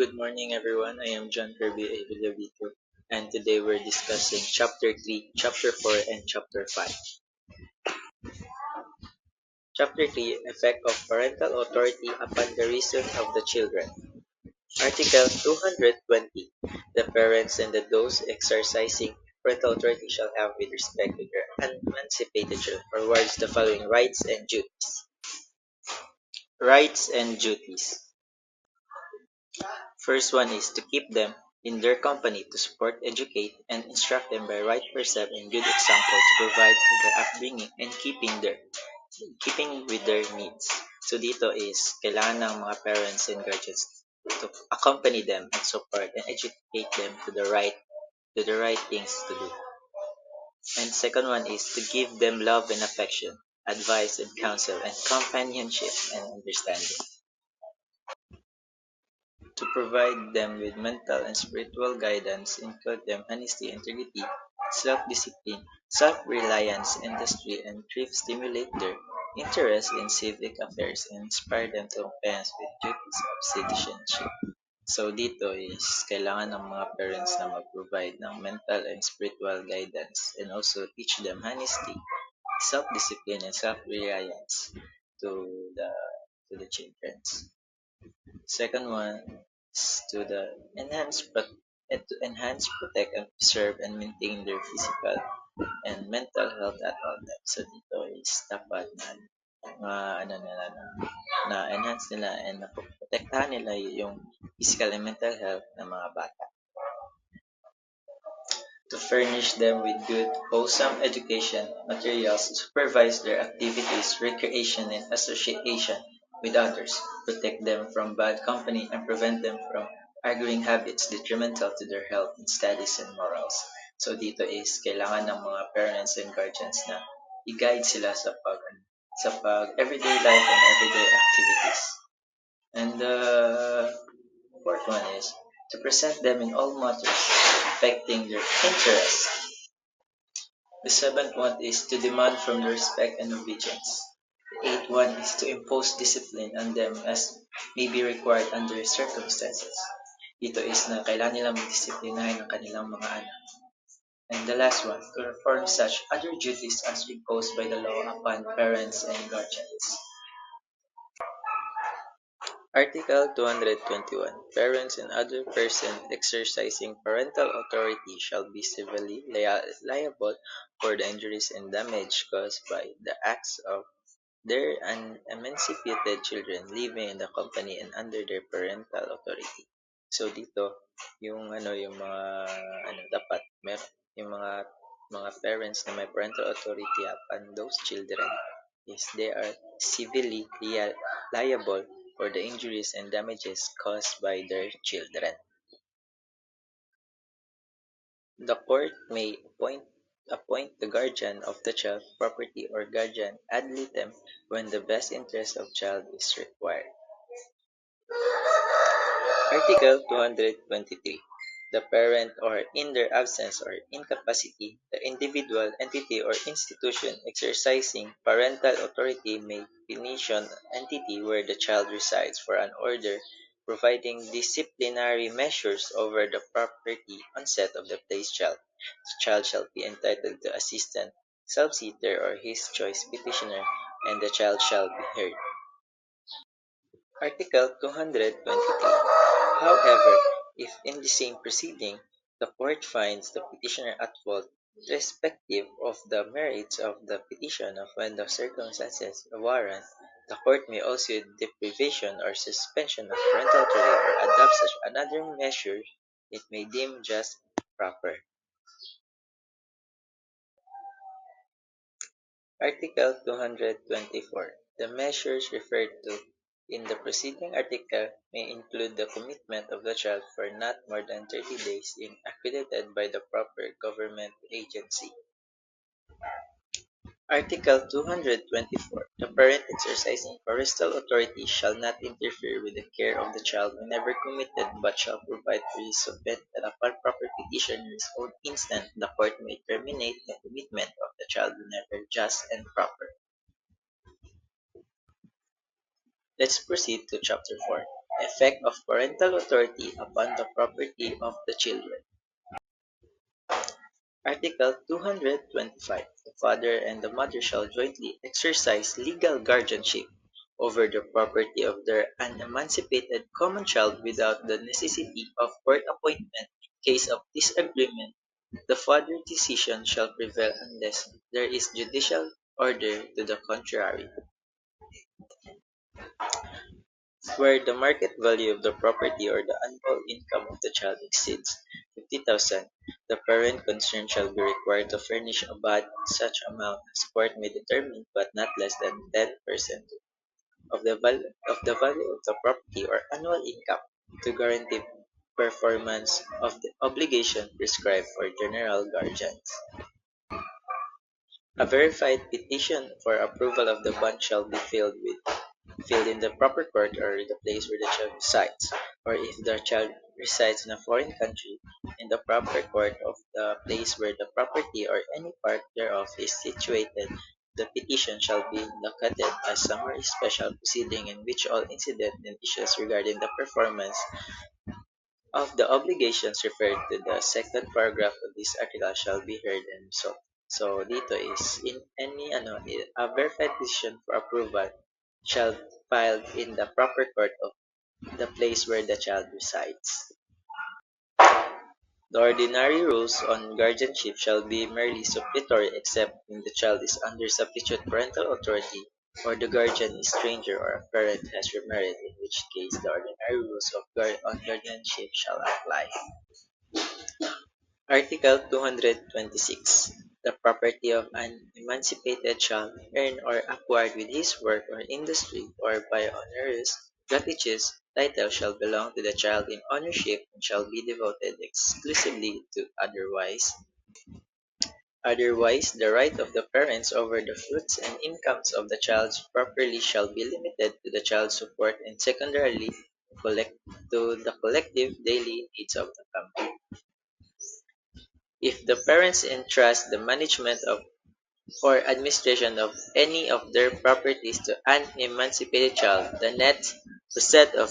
Good morning, everyone. I am John Kirby Villavito, and today we're discussing Chapter 3, Chapter 4, and Chapter 5. Chapter 3, Effect of Parental Authority upon the Reason of the Children. Article 220. The parents and those exercising parental authority shall have with respect to their emancipated children forwards the following rights and duties. Rights and duties. First one is to keep them in their company, to support, educate, and instruct them by right precept and good example, to provide for their upbringing and keeping with their needs. So dito is kailangan ng mga parents and guardians to accompany them and support and educate them to the right things to do. And second one is to give them love and affection, advice and counsel, and companionship and understanding. To provide them with mental and spiritual guidance, include them honesty, integrity, self-discipline, self-reliance, industry, and thrift, stimulate their interest in civic affairs and inspire them to advance with duties of citizenship. So dito is kailangan ng mga parents na mag-provide ng mental and spiritual guidance and also teach them honesty, self-discipline, and self-reliance to the to the children. Second one is to enhance, protect, and preserve and maintain their physical and mental health at all times. So dito is dapat na ano nila na enhance nila and napoprotektahan nila yung physical and mental health ng mga bata. To furnish them with good, wholesome education materials, supervise their activities, recreation, and association with others, protect them from bad company, and prevent them from arguing habits detrimental to their health and studies and morals. So dito is kailangan ng mga parents and guardians na i-guide sila sa pag everyday life and everyday activities. And the fourth one is to present them in all matters affecting their interests. The seventh one is to demand from them respect and obedience. The eighth one is to impose discipline on them as may be required under circumstances. Dito is na kailangan nilang magdisiplinahin ang kanilang mga anak. And the last one, to perform such other duties as imposed by the law upon parents and guardians. Article 221. Parents and other persons exercising parental authority shall be civilly liable for the injuries and damage caused by the acts of their emancipated children living in the company and under their parental authority. So dito, yung mga dapat yung mga parents na may parental authority upon those children is they are civilly liable for the injuries and damages caused by their children. The court may appoint the guardian of the child property or guardian ad litem when the best interest of child is required. Article 223. The parent or in their absence or incapacity, the individual, entity, or institution exercising parental authority may petition entity where the child resides for an order providing disciplinary measures over the property onset of the placed child. The child shall be entitled to assistant, subsidiary, or his choice petitioner, and the child shall be heard. Article 223. However, if in the same proceeding the court finds the petitioner at fault, irrespective of the merits of the petition of when the circumstances warrant, the court may also deprivation or suspension of parental authority or adopt such another measure it may deem just proper. Article 224. The measures referred to in the preceding article may include the commitment of the child for not more than 30 days if accredited by the proper government agency. Article 224. The parent exercising parental authority shall not interfere with the care of the child whenever committed, but shall provide for his submit that upon proper petition in his own instant, the court may terminate the commitment of the child whenever just and proper. Let's proceed to Chapter 4. Effect of parental authority upon the property of the children. Article 225. The father and the mother shall jointly exercise legal guardianship over the property of their unemancipated common child without the necessity of court appointment. In case of disagreement, the father's decision shall prevail unless there is judicial order to the contrary. Where the market value of the property or the annual income of the child exceeds 50,000, the parent concerned shall be required to furnish about such amount as court may determine, but not less than 10% of the value of the property or annual income, to guarantee performance of the obligation prescribed for general guardians. A verified petition for approval of the bond shall be filled in the proper court or the place where the child resides, or if the child resides in a foreign country, in the proper court of the place where the property or any part thereof is situated. The petition shall be located as summary special proceeding in which all incident and issues regarding the performance of the obligations referred to the second paragraph of this article shall be heard and resolved. So dito is in any a verified petition for approval shall filed in the proper court of the place where the child resides. The ordinary rules on guardianship shall be merely supplementary except when the child is under substitute parental authority or the guardian is stranger or a parent has remarried, in which case the ordinary rules of on guardianship shall apply. Article 226. The property of an emancipated child, earned or acquired with his work or industry or by onerous, gratuitous title, shall belong to the child in ownership and shall be devoted exclusively to otherwise the right of the parents over the fruits and incomes of the child's property shall be limited to the child's support and secondarily collect to the collective daily needs of the family. If the parents entrust the management of or administration of any of their properties to an emancipated child, the net set of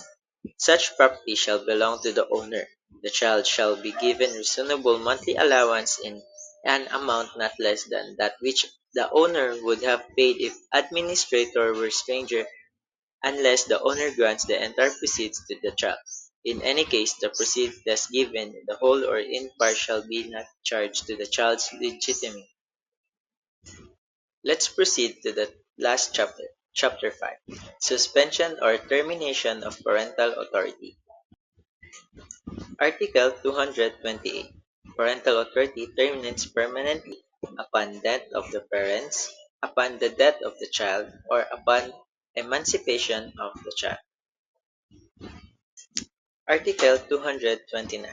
such property shall belong to the owner. The child shall be given reasonable monthly allowance in an amount not less than that which the owner would have paid if administrator were stranger, unless the owner grants the entire proceeds to the child. In any case, the proceeds thus given, the whole or in part, shall be not charged to the child's legitimate. Let's proceed to the last chapter, chapter 5. Suspension or termination of parental authority. Article 228. Parental authority terminates permanently upon death of the parents, upon the death of the child, or upon emancipation of the child. Article 229.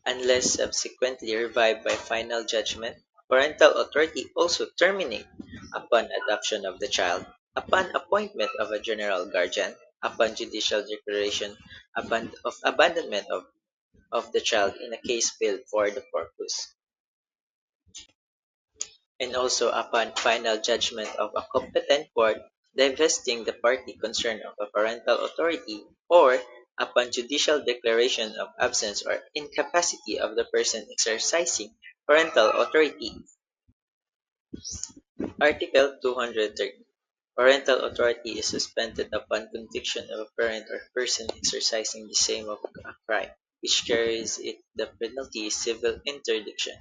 Unless subsequently revived by final judgment, parental authority also terminate upon adoption of the child, upon appointment of a general guardian, upon judicial declaration of abandonment of the child in a case filed for the purpose, and also upon final judgment of a competent court divesting the party concerned of a parental authority, or upon judicial declaration of absence or incapacity of the person exercising parental authority. Article 230. Parental authority is suspended upon conviction of a parent or person exercising the same of a crime, which carries it the penalty is civil interdiction.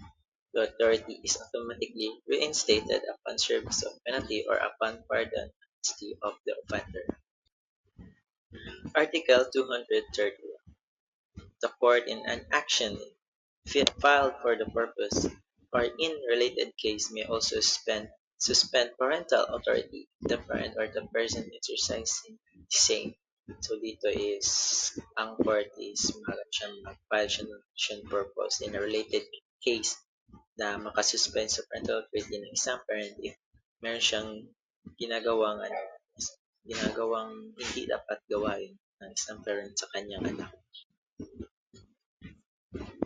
The authority is automatically reinstated upon service of penalty or upon pardon amnesty of the offender. Article 230. The court in an action filed for the purpose or in related case may also suspend parental authority if the parent or the person exercising the same. So dito is ang court is mag-file siya ng action purpose in a related case na makasuspend sa parental authority ng isang parent if meron siyang ginagawang ginagawang hindi dapat gawain ng isang parent sa kanyang anak.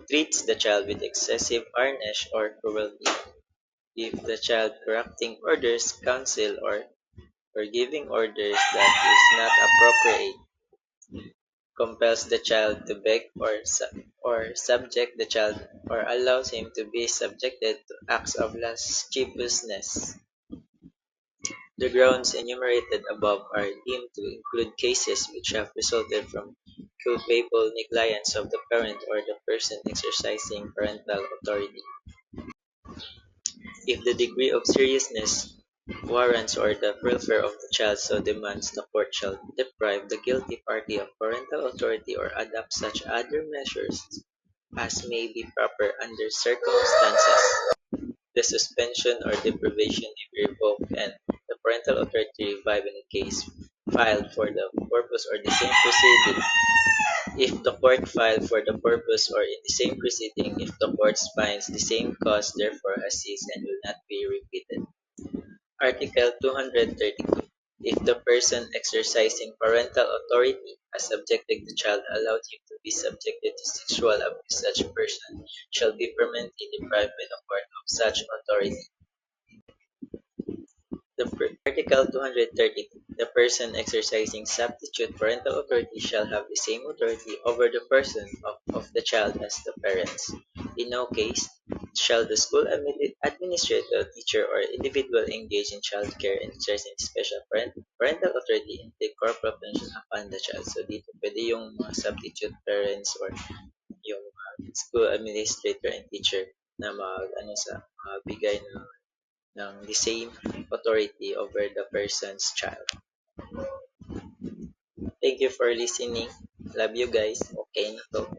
Treats the child with excessive harness or cruelty. If the child correcting orders, counsel, or giving orders that is not appropriate, compels the child to beg or subject the child or allows him to be subjected to acts of lasciviousness. The grounds enumerated above are deemed to include cases which have resulted from culpable negligence of the parent or the person exercising parental authority. If the degree of seriousness warrants or the welfare of the child so demands, the court shall deprive the guilty party of parental authority or adopt such other measures as may be proper under circumstances. The suspension or deprivation may be revoked and the parental authority revived in a case filed for the purpose or the same proceeding. If the court filed for the purpose or in the same proceeding, if the court finds the same cause therefore has ceased and will not be repeated. Article 232. If the person exercising parental authority has subjected the child allowed him to be subjected to sexual abuse, such person shall be permanently deprived by the court of such authority. Article 230. The person exercising substitute parental authority shall have the same authority over the person of the child as the parents. In no case shall the school administrator, teacher, or individual engaged in child care and exercising special parental authority and take corporal punishment upon the child. So dito pwede yung mga substitute parents or yung school administrator and teacher na bigay ng the same authority over the person's child. Thank you for listening. Love you guys. Okay na to.